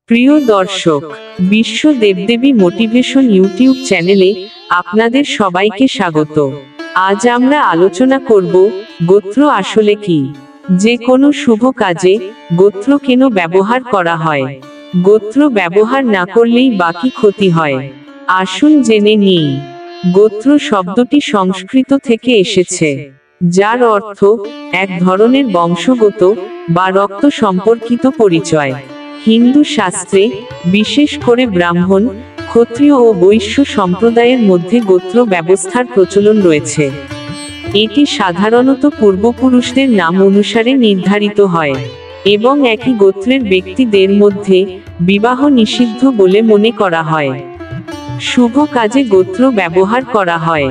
প্রিয় দর্শক, বিশ্ব দেবদেবী মোটিভেশন ইউটিউব চ্যানেলে আপনাদের সবাইকে স্বাগত। আজ আমরা আলোচনা করব গোত্র আসলে কি, যে কোনো শুভ কাজে গোত্র কেন ব্যবহার করা হয়, গোত্র ব্যবহার না করলেই বাকি ক্ষতি হয়। আসুন জেনে নিই। গোত্র শব্দটি সংস্কৃত থেকে এসেছে, যার অর্থ এক ধরনের বংশগত বা রক্ত সম্পর্কিত পরিচয়। হিন্দু শাস্ত্রে, বিশেষ করে ব্রাহ্মণ, ক্ষত্রিয় ও বৈশ্য সম্প্রদায়ের মধ্যে গোত্র ব্যবস্থার প্রচলন রয়েছে। এটি সাধারণত পূর্বপুরুষদের নাম অনুসারে নির্ধারিত হয় এবং একই গোত্রের ব্যক্তিদের মধ্যে বিবাহ নিষিদ্ধ বলে মনে করা হয়। শুভ কাজে গোত্র ব্যবহার করা হয়,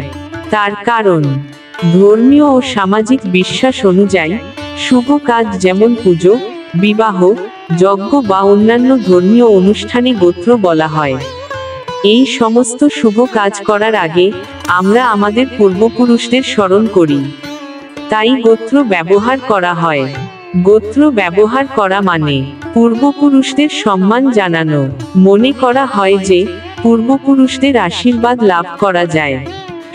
তার কারণ ধর্মীয় ও সামাজিক বিশ্বাস অনুযায়ী শুভ কাজ যেমন পুজো, বিবাহ, যজ্ঞ বা অন্যান্য ধর্মীয় অনুষ্ঠানে গোত্র বলা হয়। এই সমস্ত শুভ কাজ করার আগে আমরা আমাদের পূর্বপুরুষদের স্মরণ করি, তাই গোত্র ব্যবহার করা হয়। গোত্র ব্যবহার করা মানে পূর্বপুরুষদের সম্মান জানানো। মনে করা হয় যে পূর্বপুরুষদের আশীর্বাদ লাভ করা যায়।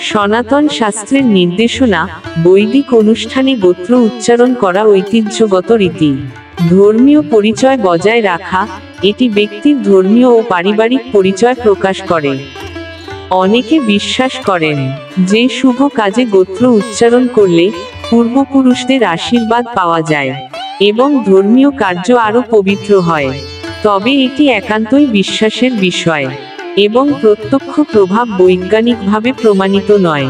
সনাতন শাস্ত্রের নির্দেশনা, বৈদিক অনুষ্ঠানে গোত্র উচ্চারণ করা ঐতিহ্যগত রীতি। ধর্মীয় পরিচয় বজায় রাখা, এটি ব্যক্তির ধর্মীয় ও পারিবারিক পরিচয় প্রকাশ করে। অনেকে বিশ্বাস করেন যে শুভ কাজে গোত্র উচ্চারণ করলে পূর্বপুরুষদের আশীর্বাদ পাওয়া যায় এবং ধর্মীয় কার্য আরও পবিত্র হয়। তবে এটি একান্তই বিশ্বাসের বিষয় এবং প্রত্যক্ষ প্রভাব বৈজ্ঞানিকভাবে প্রমাণিত নয়।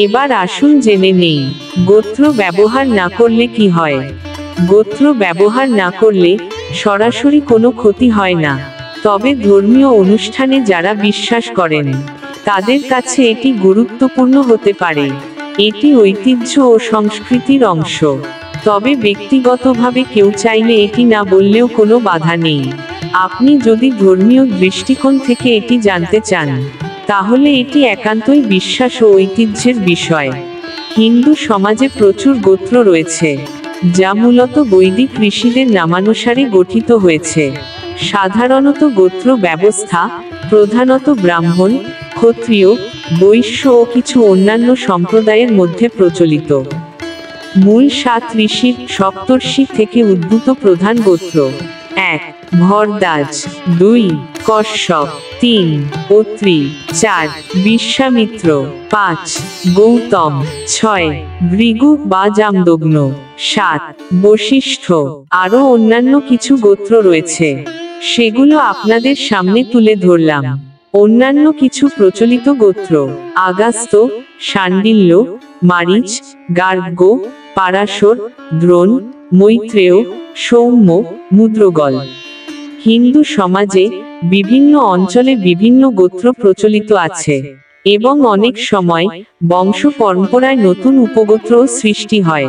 এবার আসুন জেনে নেই, গোত্র ব্যবহার না করলে কি হয়। গোত্র ব্যবহার না করলে সরাসরি কোনো ক্ষতি হয় না, তবে ধর্মীয় অনুষ্ঠানে যারা বিশ্বাস করেন তাদের কাছে এটি গুরুত্বপূর্ণ হতে পারে। এটি ঐতিহ্য ও সংস্কৃতির অংশ, তবে ব্যক্তিগতভাবে কেউ চাইলে এটি না বললেও কোনো বাধা নেই। আপনি যদি ধর্মীয় দৃষ্টিকোণ থেকে এটি জানতে চান, তাহলে এটি একান্তই বিশ্বাস ও ঐতিহ্যের বিষয়। হিন্দু সমাজে প্রচুর গোত্র রয়েছে, যা মূলত বৈদিক ঋষিদের নামানুসারে গঠিত হয়েছে। সাধারণত গোত্র ব্যবস্থা প্রধানত ব্রাহ্মণ, ক্ষত্রিয়, বৈশ্য ও কিছু অন্যান্য সম্প্রদায়ের মধ্যে প্রচলিত। মূল 7 ঋষির সপ্তর্ষি থেকে উদ্ভূত প্রধান গোত্র: 1. ভরদ্বাজ, 2. কশ্যপ, 3. অত্রি, 4. বিশ্বামিত্র, 5. গৌতম, 6. ভৃগু বা জামদগ্ন, 7. বশিষ্ঠ। আরও অন্যান্য কিছু গোত্র রয়েছে, সেগুলো আপনাদের সামনে তুলে ধরলাম। অন্যান্য কিছু প্রচলিত গোত্র: আগাস্ত্য, শাণ্ডিল্য, মারিচ, গার্গ্য, পারাশর, দ্রোণ, মৈত্রেয়, সৌম্য, মুদ্রগল। হিন্দু সমাজে বিভিন্ন অঞ্চলে বিভিন্ন গোত্র প্রচলিত আছে এবং অনেক সময় বংশ পরম্পরায় নতুন উপগোত্রও সৃষ্টি হয়।